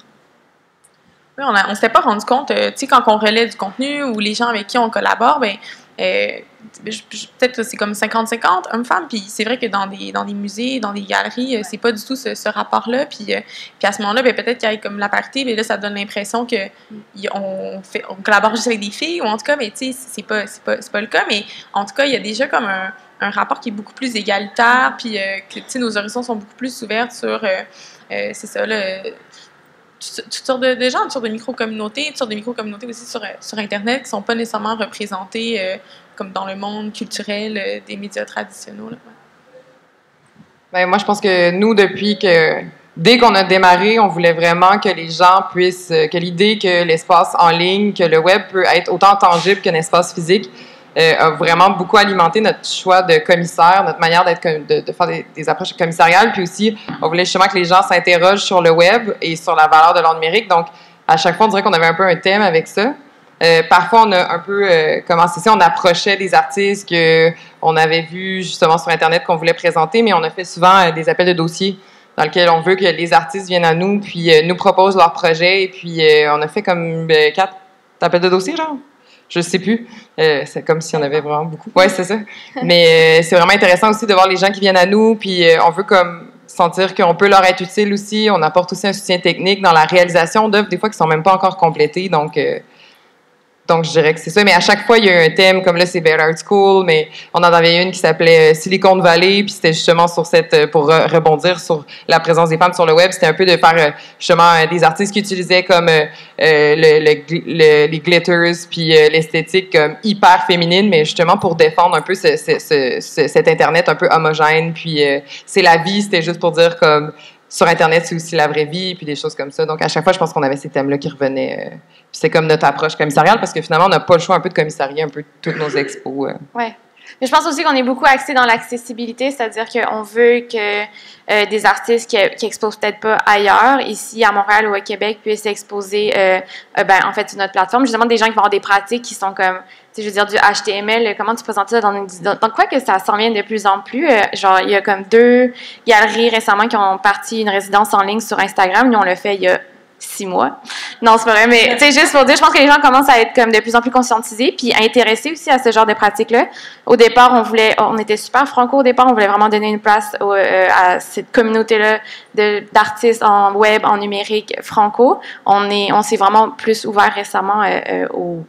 E: Oui, on s'était pas rendu compte, tu sais, quand on relaie du contenu ou les gens avec qui on collabore, ben peut-être que c'est comme 50-50, hommes-femmes, puis c'est vrai que dans des musées, dans des galeries, c'est pas du tout ce rapport-là, puis à ce moment-là, ben, peut-être qu'il y a comme la parité, mais là, ça donne l'impression que on collabore juste avec des filles, ou en tout cas, mais tu sais, c'est pas le cas, mais en tout cas, il y a déjà comme un rapport qui est beaucoup plus égalitaire, puis que, tu sais, nos horizons sont beaucoup plus ouverts sur, c'est ça, toutes sortes de gens, toutes sortes de micro-communautés, aussi sur Internet qui ne sont pas nécessairement représentées comme dans le monde culturel des médias traditionnels. Là.
C: Ben, moi, je pense que nous, dès qu'on a démarré, on voulait vraiment que les gens puissent, que l'idée que l'espace en ligne, que le web peut être autant tangible qu'un espace physique, a vraiment beaucoup alimenté notre choix de commissaire, notre manière de faire des approches commissariales. Puis aussi, on voulait justement que les gens s'interrogent sur le web et sur la valeur de l'art numérique. Donc, à chaque fois, on dirait qu'on avait un peu un thème avec ça. Parfois, on a un peu commencé ça. On approchait des artistes qu'on avait vus justement sur Internet qu'on voulait présenter, mais on a fait souvent des appels de dossiers dans lesquels on veut que les artistes viennent à nous puis nous proposent leurs projets. Et puis, on a fait comme 4 appels de dossiers, genre. Je sais plus. C'est comme s'il y en avait vraiment beaucoup. Ouais, c'est ça. Mais c'est vraiment intéressant aussi de voir les gens qui viennent à nous, puis on veut comme sentir qu'on peut leur être utile aussi. On apporte aussi un soutien technique dans la réalisation d'œuvres, des fois qui sont même pas encore complétées. Donc, je dirais que c'est ça. Mais à chaque fois, il y a un thème, comme là, c'est Bell Art School, mais on en avait une qui s'appelait Silicon Valley, puis c'était justement sur pour rebondir sur la présence des femmes sur le web, c'était un peu de faire justement des artistes qui utilisaient comme les glitters, puis l'esthétique comme hyper féminine, mais justement pour défendre un peu cet Internet un peu homogène, puis c'est la vie, c'était juste pour dire comme sur Internet, c'est aussi la vraie vie, puis des choses comme ça. Donc, à chaque fois, je pense qu'on avait ces thèmes-là qui revenaient. Puis c'est comme notre approche commissariale, parce que finalement, on n'a pas le choix un peu de commissarier un peu toutes nos expos.
D: Ouais. Mais je pense aussi qu'on est beaucoup axé dans l'accessibilité, c'est-à-dire qu'on veut que des artistes qui exposent peut-être pas ailleurs, ici à Montréal ou au Québec, puissent exposer, en fait, sur notre plateforme. Justement, des gens qui vont avoir des pratiques qui sont comme, je veux dire, du HTML, comment tu présentes ça dans quoi que ça s'en vient de plus en plus. Genre, il y a comme 2 galeries récemment qui ont parti une résidence en ligne sur Instagram. Nous, on l'a fait il y a 6 mois. Non, c'est pas vrai, mais tu sais, juste pour dire, je pense que les gens commencent à être comme de plus en plus conscientisés puis intéressés aussi à ce genre de pratiques-là. Au départ, on était super franco au départ, on voulait vraiment donner une place à cette communauté-là d'artistes en web, en numérique franco. On s'est vraiment plus ouvert récemment aux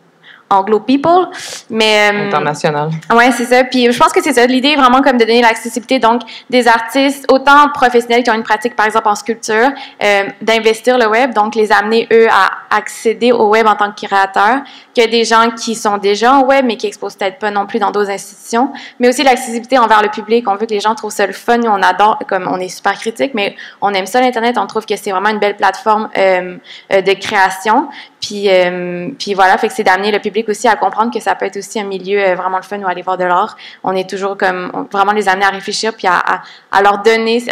D: Anglo People, mais
C: international.
D: Ouais, c'est ça. Puis je pense que c'est ça. L'idée est vraiment comme de donner l'accessibilité, donc des artistes autant professionnels qui ont une pratique, par exemple en sculpture, d'investir le web, donc les amener eux à accéder au web en tant que créateurs, que des gens qui sont déjà en web mais qui exposent peut-être pas non plus dans d'autres institutions, mais aussi l'accessibilité envers le public. On veut que les gens trouvent ça le fun. Nous, on adore, comme on est super critique, mais on aime ça l'Internet. On trouve que c'est vraiment une belle plateforme de création. Puis voilà, fait que c'est d'amener le public aussi à comprendre que ça peut être aussi un milieu vraiment le fun où aller voir de l'art. On est toujours comme vraiment les amener à réfléchir puis à leur donner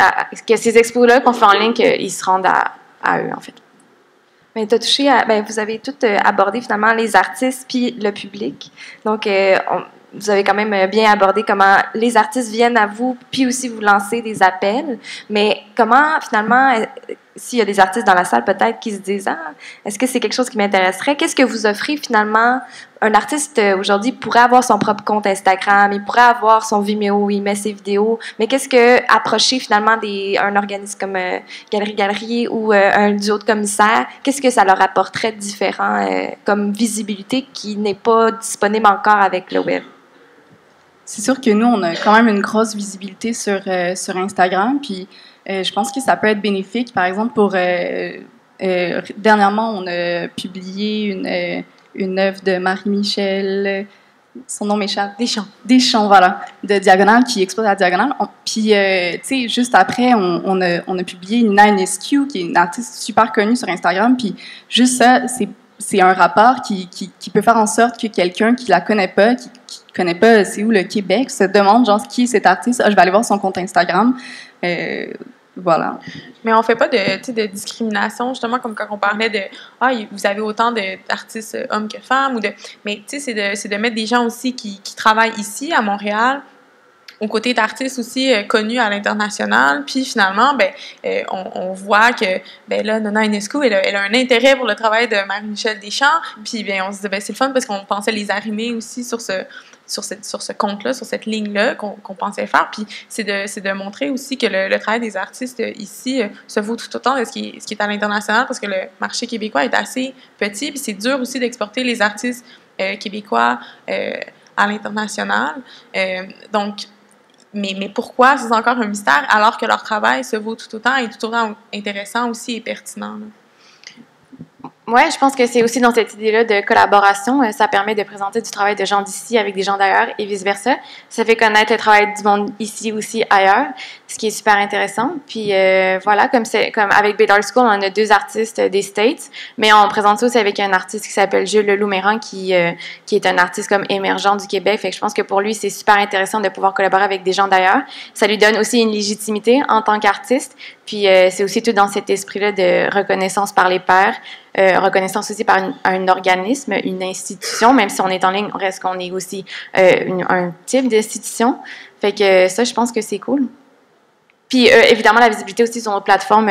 D: que ces expos-là qu'on fait en ligne, qu'ils se rendent à eux, en fait.
B: Mais t'as touché vous avez tout abordé finalement les artistes puis le public. Donc, vous avez quand même bien abordé comment les artistes viennent à vous puis aussi vous lancez des appels. Mais comment finalement s'il y a des artistes dans la salle, peut-être, qui se disent « Ah, est-ce que c'est quelque chose qui m'intéresserait? » Qu'est-ce que vous offrez, finalement? Un artiste, aujourd'hui, pourrait avoir son propre compte Instagram, il pourrait avoir son Vimeo où il met ses vidéos, mais qu'est-ce que approcher, finalement, un organisme comme Galerie ou un duo de commissaires, qu'est-ce que ça leur apporterait de différent comme visibilité qui n'est pas disponible encore avec le web?
F: C'est sûr que nous, on a quand même une grosse visibilité sur Instagram, puis je pense que ça peut être bénéfique. Par exemple, dernièrement, on a publié une œuvre de Marie-Michel, son nom m'échappe. Deschamps, voilà, de Diagonale, qui expose à Diagonale. Puis, tu sais, juste après, on a publié Nina Enescu, qui est une artiste super connue sur Instagram, puis juste ça, c'est un rapport qui peut faire en sorte que quelqu'un qui la connaît pas, qui connaît pas c'est où le Québec, se demande genre qui est cet artiste. Ah, je vais aller voir son compte Instagram. Voilà.
E: Mais on fait pas de discrimination, justement, comme quand on parlait de « Ah, vous avez autant d'artistes hommes que femmes », mais tu sais, c'est de mettre des gens aussi qui travaillent ici, à Montréal, aux côtés d'artistes aussi connus à l'international. Puis finalement, on voit que là, Nina Enescu, elle a un intérêt pour le travail de Marie-Michel Deschamps. Puis on se dit, c'est le fun parce qu'on pensait les arrimer aussi sur ce compte-là, sur cette ligne-là qu'on pensait faire. Puis c'est de montrer aussi que le travail des artistes ici se vaut tout autant de ce qui est à l'international, parce que le marché québécois est assez petit. Puis c'est dur aussi d'exporter les artistes québécois à l'international. Donc, mais pourquoi, c'est encore un mystère, alors que leur travail se vaut tout autant et tout autant intéressant aussi et pertinent. Là.
D: Oui, je pense que c'est aussi dans cette idée-là de collaboration. Ça permet de présenter du travail de gens d'ici avec des gens d'ailleurs et vice-versa. Ça fait connaître le travail du monde ici aussi ailleurs, ce qui est super intéressant. Puis voilà, comme avec Bedard School, on a 2 artistes des States, mais on présente ça aussi avec un artiste qui s'appelle Jules Leloup-Méran, qui est un artiste comme émergent du Québec. Fait que je pense que pour lui, c'est super intéressant de pouvoir collaborer avec des gens d'ailleurs. Ça lui donne aussi une légitimité en tant qu'artiste. Puis c'est aussi tout dans cet esprit-là de reconnaissance par les pairs, reconnaissance aussi par un organisme, une institution, même si on est en ligne, on reste qu'on est aussi un type d'institution. Fait que ça, je pense que c'est cool. Puis évidemment, la visibilité aussi sur nos plateformes,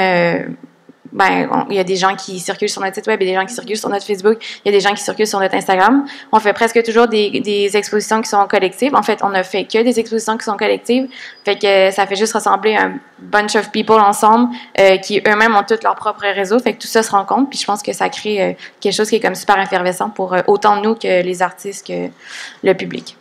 D: il y a des gens qui circulent sur notre site web, il y a des gens qui circulent sur notre Facebook, il y a des gens qui circulent sur notre Instagram. On fait presque toujours des expositions qui sont collectives. En fait, on ne fait que des expositions qui sont collectives. Fait que ça fait juste rassembler un bunch of people ensemble qui eux-mêmes ont tous leur propre réseau. Fait que tout ça se rencontre. Puis je pense que ça crée quelque chose qui est comme super effervescent pour autant nous que les artistes que le public.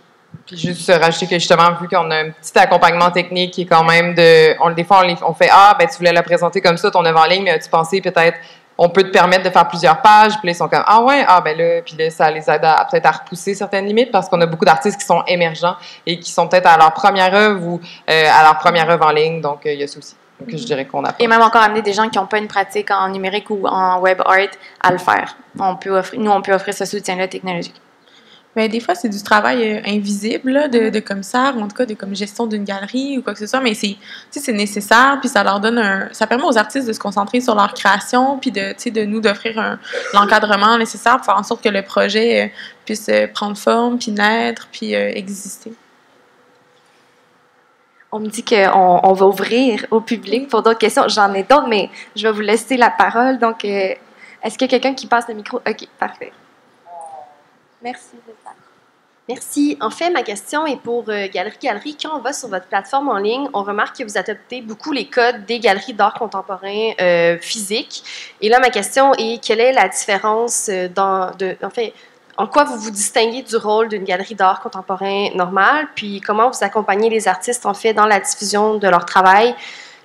C: Puis juste rajouter que justement, vu qu'on a un petit accompagnement technique qui est quand même des fois, on fait « Ah, tu voulais la présenter comme ça, ton œuvre en ligne, mais as-tu pensé peut-être, on peut te permettre de faire plusieurs pages? » Puis là, ils sont comme « Ah ouais, là, puis là, ça les aide peut-être à repousser certaines limites parce qu'on a beaucoup d'artistes qui sont émergents et qui sont peut-être à leur première œuvre ou à leur première œuvre en ligne. Donc, il y a ça aussi. Donc, je dirais qu'on a.
D: Et même encore amener des gens qui n'ont pas une pratique en numérique ou en web art à le faire. On peut offrir ce soutien-là technologique.
E: Mais des fois, c'est du travail invisible là, de commissaire, ou en tout cas de comme gestion d'une galerie ou quoi que ce soit, mais c'est nécessaire, puis ça leur donne ça permet aux artistes de se concentrer sur leur création, puis de nous d'offrir l'encadrement nécessaire pour faire en sorte que le projet puisse prendre forme, puis naître, puis exister.
B: On me dit qu'on va ouvrir au public pour d'autres questions. J'en ai d'autres, mais je vais vous laisser la parole. Donc, est-ce qu'il y a quelqu'un qui passe le micro? OK, parfait. Merci.
G: Merci. En fait, ma question est pour Galerie. Quand on va sur votre plateforme en ligne, on remarque que vous adoptez beaucoup les codes des galeries d'art contemporain physiques. Et là, ma question est, quelle est la différence en quoi vous vous distinguez du rôle d'une galerie d'art contemporain normale, puis comment vous accompagnez les artistes, en fait, dans la diffusion de leur travail,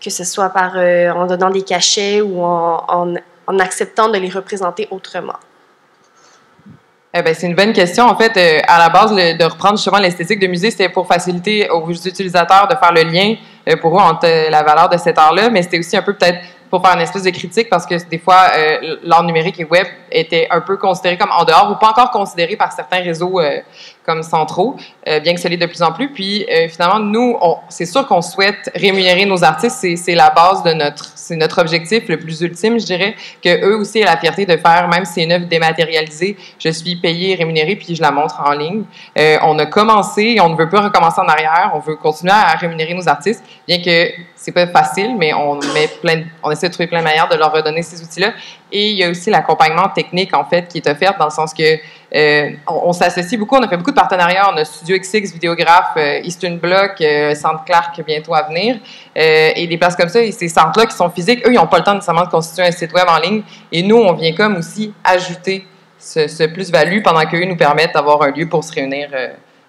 G: que ce soit en donnant des cachets ou en acceptant de les représenter autrement?
C: C'est une bonne question. En fait, à la base, de reprendre justement l'esthétique de musée, c'était pour faciliter aux utilisateurs de faire le lien pour eux entre la valeur de cet art-là, mais c'était aussi un peu peut-être pour faire une espèce de critique parce que des fois, l'art numérique et web étaient un peu considérés comme en dehors ou pas encore considérés par certains réseaux comme centraux, bien que ça l'est de plus en plus. Puis finalement, nous, c'est sûr qu'on souhaite rémunérer nos artistes, c'est la base de c'est notre objectif le plus ultime, je dirais, que eux aussi aient la fierté de faire, même si c'est une œuvre dématérialisée, je suis payée, rémunérée, puis je la montre en ligne. On a commencé, on ne veut pas recommencer en arrière, on veut continuer à rémunérer nos artistes, bien que c'est pas facile, mais on essaie de trouver plein de manières de leur redonner ces outils-là. Et il y a aussi l'accompagnement technique, en fait, qui est offert dans le sens que on s'associe beaucoup, on a fait beaucoup de partenariats, on a Studio XX, vidéographe, Eastern Bloc, Centre Clark bientôt à venir, et des places comme ça, et ces centres-là qui sont physiques, eux, ils n'ont pas le temps nécessairement de constituer un site web en ligne, et nous, on vient comme aussi ajouter ce plus-value pendant qu'eux nous permettent d'avoir un lieu pour se réunir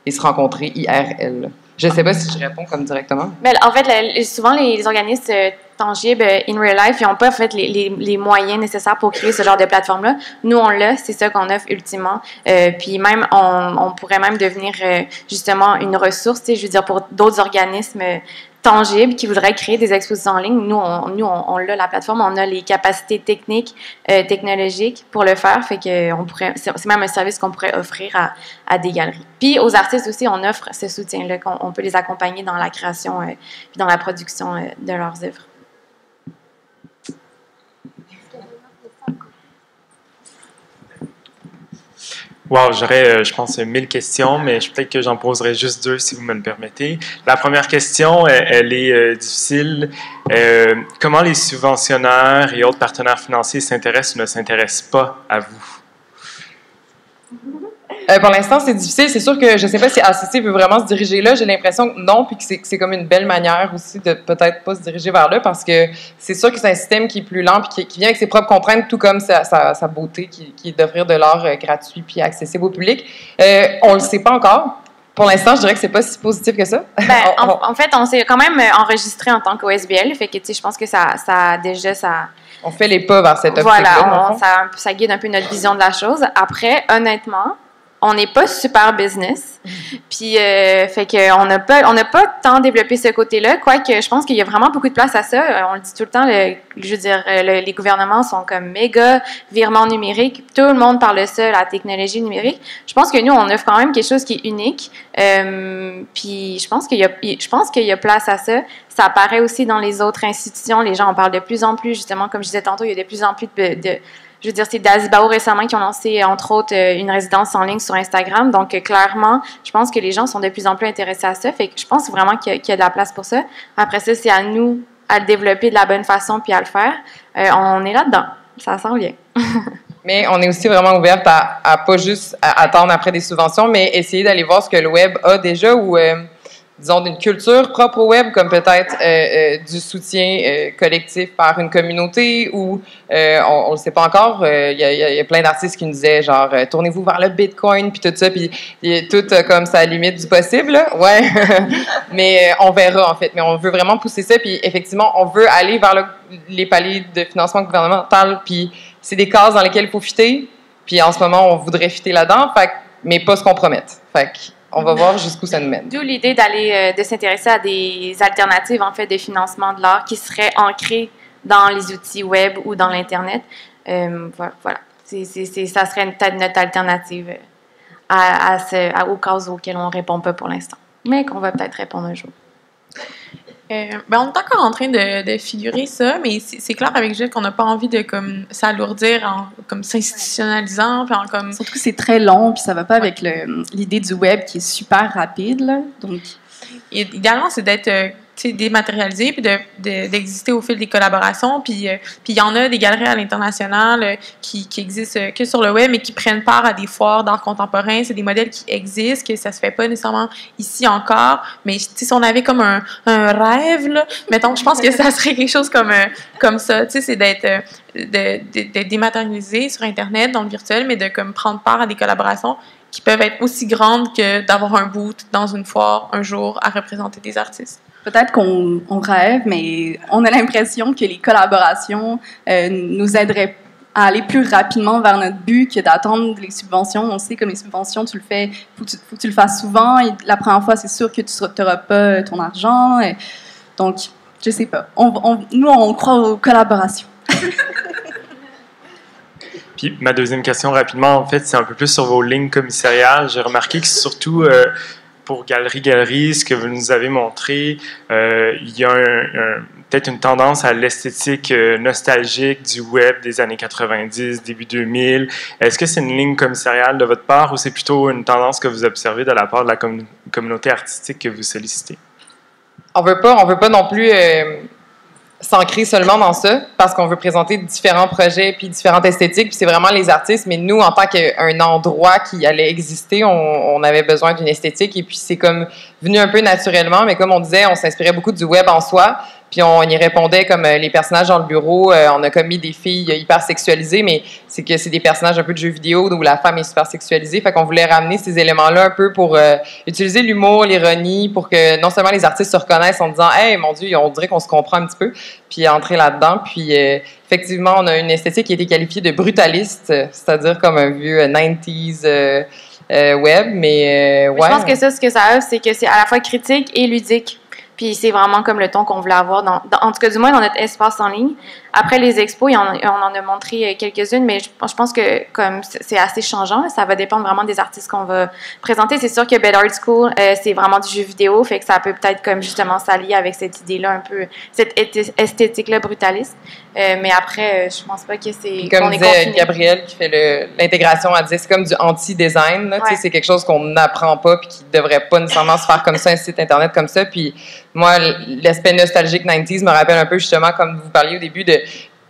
C: et se rencontrer IRL. Je ne sais pas si je réponds comme directement.
D: Mais en fait, souvent, les organismes tangibles in real life, ils n'ont pas en fait, les moyens nécessaires pour créer ce genre de plateforme-là. Nous, on l'a, c'est ça qu'on offre ultimement. Puis même, on pourrait même devenir justement une ressource, je veux dire, pour d'autres organismes tangibles qui voudraient créer des expositions en ligne. Nous, on l'a, la plateforme, on a les capacités techniques, technologiques pour le faire. Fait que c'est même un service qu'on pourrait offrir à des galeries. Puis aux artistes aussi, on offre ce soutien-là, qu'on peut les accompagner dans la création puis dans la production de leurs œuvres.
H: Wow, j'aurais, je pense, 1000 questions, mais peut-être que j'en poserai juste 2 si vous me le permettez. La première question, elle est difficile. Comment les subventionnaires et autres partenaires financiers s'intéressent ou ne s'intéressent pas à vous?
C: Pour l'instant, c'est difficile. C'est sûr que je ne sais pas si ACC veut vraiment se diriger là. J'ai l'impression que non, puis que c'est comme une belle manière aussi de peut-être pas se diriger vers là, parce que c'est sûr que c'est un système qui est plus lent puis qui vient avec ses propres contraintes, tout comme sa beauté, qui est d'offrir de l'art gratuit puis accessible au public. On le sait pas encore. Pour l'instant, je dirais que c'est pas si positif que ça.
D: En fait, on s'est quand même enregistré en tant qu'OSBL, fait que je pense que ça
C: on fait les pas vers cette
D: optique-là. Voilà, ça guide un peu notre vision de la chose. Après, honnêtement, on n'est pas super business, puis fait que on n'a pas tant développé ce côté-là, quoique je pense qu'il y a vraiment beaucoup de place à ça. On le dit tout le temps, je veux dire, les gouvernements sont comme méga virement numérique, tout le monde parle de ça, la technologie numérique. Je pense que nous, on offre quand même quelque chose qui est unique, puis je pense qu'il y a place à ça. Ça apparaît aussi dans les autres institutions, les gens en parlent de plus en plus, justement, comme je disais tantôt, il y a de plus en plus je veux dire, c'est d'Azibao récemment qui ont lancé, entre autres, une résidence en ligne sur Instagram. Donc, clairement, je pense que les gens sont de plus en plus intéressés à ça. Fait que je pense vraiment qu'il y a de la place pour ça. Après ça, c'est à nous à le développer de la bonne façon puis à le faire. On est là-dedans. Ça s'en vient.
C: Mais on est aussi vraiment ouverte à pas juste attendre après des subventions, mais essayer d'aller voir ce que le web a déjà ou... disons, d'une culture propre au web, comme peut-être du soutien collectif par une communauté ou, on ne le sait pas encore, il y a plein d'artistes qui nous disaient, genre, tournez-vous vers le Bitcoin, puis tout ça, puis tout comme ça à la limite du possible, là. Ouais, mais on verra, en fait. Mais on veut vraiment pousser ça, puis effectivement, on veut aller vers les paliers de financement gouvernemental, puis c'est des cases dans lesquelles il faut fitter, puis en ce moment, on voudrait fitter là-dedans, mais pas se compromettre. Fait on va voir jusqu'où ça nous mène.
D: D'où l'idée de s'intéresser à des alternatives, en fait, de financement de l'art qui seraient ancrées dans les outils web ou dans l'Internet. Voilà. Ça serait peut-être notre alternative aux causes auxquelles on ne répond pas pour l'instant, mais qu'on va peut-être répondre un jour.
E: On est encore en train de figurer ça, mais c'est clair avec Juliette qu'on n'a pas envie de comme s'alourdir en s'institutionnalisant. Puis comme...
F: Surtout que c'est très long, puis ça ne va pas avec l'idée du web qui est super rapide. Là, donc...
E: Idéalement, c'est d'être dématérialisé, puis d'exister au fil des collaborations. Puis il y en a des galeries à l'international qui existent que sur le web, mais qui prennent part à des foires d'art contemporain. C'est des modèles qui existent, que ça se fait pas nécessairement ici encore. Mais si on avait comme un rêve, là, mettons, je pense que ça serait quelque chose comme ça. C'est d'être dématérialisé sur Internet, dans le virtuel, mais de comme prendre part à des collaborations qui peuvent être aussi grandes que d'avoir un booth dans une foire un jour à représenter des artistes.
F: Peut-être qu'on rêve, mais on a l'impression que les collaborations nous aideraient à aller plus rapidement vers notre but que d'attendre les subventions. On sait que les subventions, tu le fais, faut que tu le fasses souvent. Et la première fois, c'est sûr que tu n'auras pas ton argent. Donc, je sais pas. Nous, on croit aux collaborations.
H: Puis ma deuxième question, rapidement, en fait, c'est un peu plus sur vos lignes commissariales. J'ai remarqué que surtout pour Galerie, ce que vous nous avez montré, il y a peut-être une tendance à l'esthétique nostalgique du web des années 90, début 2000. Est-ce que c'est une ligne commissariale de votre part ou c'est plutôt une tendance que vous observez de la part de la communauté artistique que vous sollicitez?
C: On veut pas non plus s'ancrer seulement dans ça, parce qu'on veut présenter différents projets puis différentes esthétiques, puis c'est vraiment les artistes, mais nous, en tant qu'un endroit qui allait exister, on avait besoin d'une esthétique, et puis c'est comme venu un peu naturellement, mais comme on disait, on s'inspirait beaucoup du web en soi, puis on y répondait comme les personnages dans le bureau, on a comme mis des filles hyper sexualisées, mais c'est que c'est des personnages un peu de jeux vidéo où la femme est super sexualisée, fait qu'on voulait ramener ces éléments-là un peu pour utiliser l'humour, l'ironie, pour que non seulement les artistes se reconnaissent en disant « Hey, mon Dieu, on dirait qu'on se comprend un petit peu », puis entrer là-dedans, puis effectivement, on a une esthétique qui a été qualifiée de brutaliste, c'est-à-dire comme un vieux 90s web, mais ouais.
D: Je pense que ça, ce que ça offre, c'est que c'est à la fois critique et ludique. Puis c'est vraiment comme le ton qu'on voulait avoir, en tout cas du moins dans notre espace en ligne. Après les expos, on en a montré quelques-unes, mais je pense que comme c'est assez changeant, ça va dépendre vraiment des artistes qu'on va présenter. C'est sûr que Bed Art School, c'est vraiment du jeu vidéo, fait que ça peut peut-être comme justement s'allier avec cette idée-là un peu, cette esthétique-là brutaliste. Mais après, je pense pas que c'est...
C: Comme disait Gabrielle qui fait l'intégration, elle disait c'est comme du anti-design. Ouais. C'est quelque chose qu'on n'apprend pas puis qui devrait pas nécessairement se faire comme ça, un site Internet comme ça. Puis moi, l'aspect nostalgique 90s me rappelle un peu justement, comme vous parliez au début,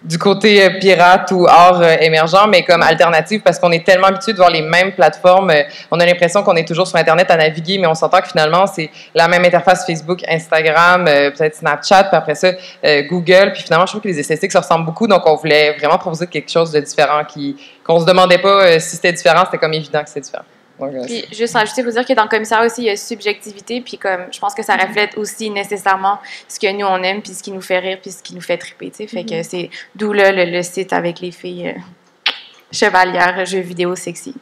C: du côté pirate ou art émergent, mais comme alternative, parce qu'on est tellement habitué de voir les mêmes plateformes. On a l'impression qu'on est toujours sur Internet à naviguer, mais on s'entend que finalement, c'est la même interface Facebook, Instagram, peut-être Snapchat, puis après ça, Google. Puis finalement, je trouve que les esthétiques se ressemblent beaucoup, donc on voulait vraiment proposer quelque chose de différent, qu'on se demandait pas si c'était différent, c'était comme évident que c'était différent.
D: Puis, juste rajouter, pour dire que dans le commissariat aussi, il y a subjectivité, puis comme, je pense que ça reflète aussi nécessairement ce que nous, on aime, puis ce qui nous fait rire, puis ce qui nous fait triper, tu sais. Fait que c'est d'où là, le site avec les filles chevalières, jeux vidéo sexy.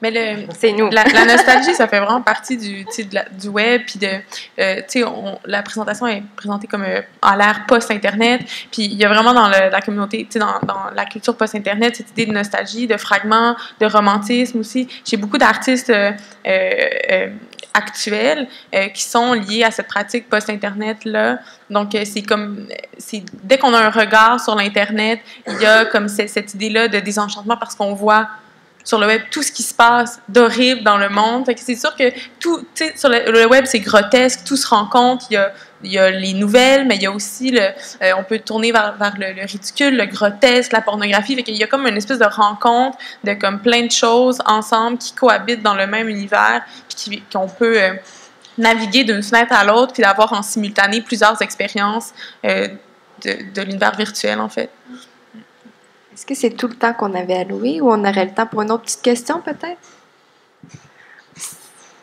E: Mais
D: c'est nous.
E: La nostalgie, ça fait vraiment partie du web, puis la présentation est présentée comme à l'ère post-Internet, puis il y a vraiment dans la communauté, dans la culture post-Internet, cette idée de nostalgie, de fragments, de romantisme aussi. J'ai beaucoup d'artistes actuels qui sont liés à cette pratique post-Internet-là. Donc, dès qu'on a un regard sur l'Internet, il y a comme cette idée-là de désenchantement parce qu'on voit sur le web tout ce qui se passe d'horrible dans le monde. Fait que c'est sûr que tout, tu sais, sur le web, c'est grotesque, tout se rencontre. Il y a les nouvelles, mais il y a aussi on peut tourner vers le ridicule, le grotesque, la pornographie. Fait qu'il y a comme une espèce de rencontre de comme plein de choses ensemble qui cohabitent dans le même univers, puis qu'on peut naviguer d'une fenêtre à l'autre, puis d'avoir en simultané plusieurs expériences de l'univers virtuel, en fait.
B: Est-ce que c'est tout le temps qu'on avait alloué ou on aurait le temps pour une autre petite question, peut-être?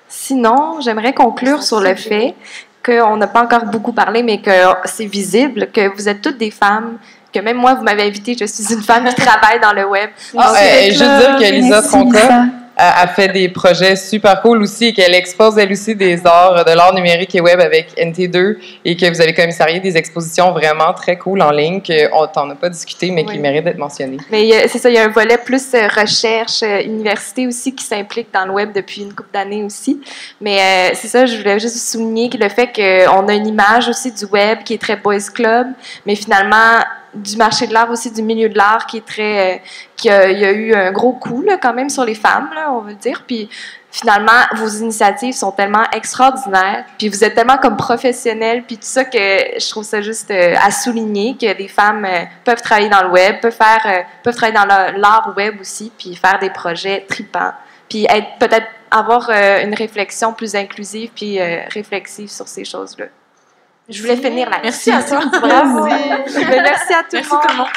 B: Sinon, j'aimerais conclure sur le fait qu'on n'a pas encore beaucoup parlé, mais que c'est visible, que vous êtes toutes des femmes, que même moi, vous m'avez invitée, je suis une femme qui travaille dans le web.
C: Je veux dire que Lisa Tronca a fait des projets super cool aussi et qu'elle expose elle aussi de l'art numérique et web avec NT2 et que vous avez commissarié des expositions vraiment très cool en ligne qu'on t'en a pas discuté mais qui méritent d'être mentionnées.
B: Mais c'est ça, il y a un volet plus recherche, université aussi qui s'implique dans le web depuis une couple d'années aussi. Mais c'est ça, je voulais juste souligner le fait qu'on a une image aussi du web qui est très boys club, mais finalement du marché de l'art aussi, du milieu de l'art qui est très... il y a eu un gros coup là, quand même sur les femmes, là, on veut dire. Puis finalement, vos initiatives sont tellement extraordinaires, puis vous êtes tellement comme professionnels, puis tout ça que je trouve ça juste à souligner que des femmes peuvent travailler dans le web, peuvent travailler dans l'art web aussi, puis faire des projets tripants, puis peut-être avoir une réflexion plus inclusive puis réflexive sur ces choses-là. Je voulais finir là.
E: Merci à toi.
B: Merci à tout le monde.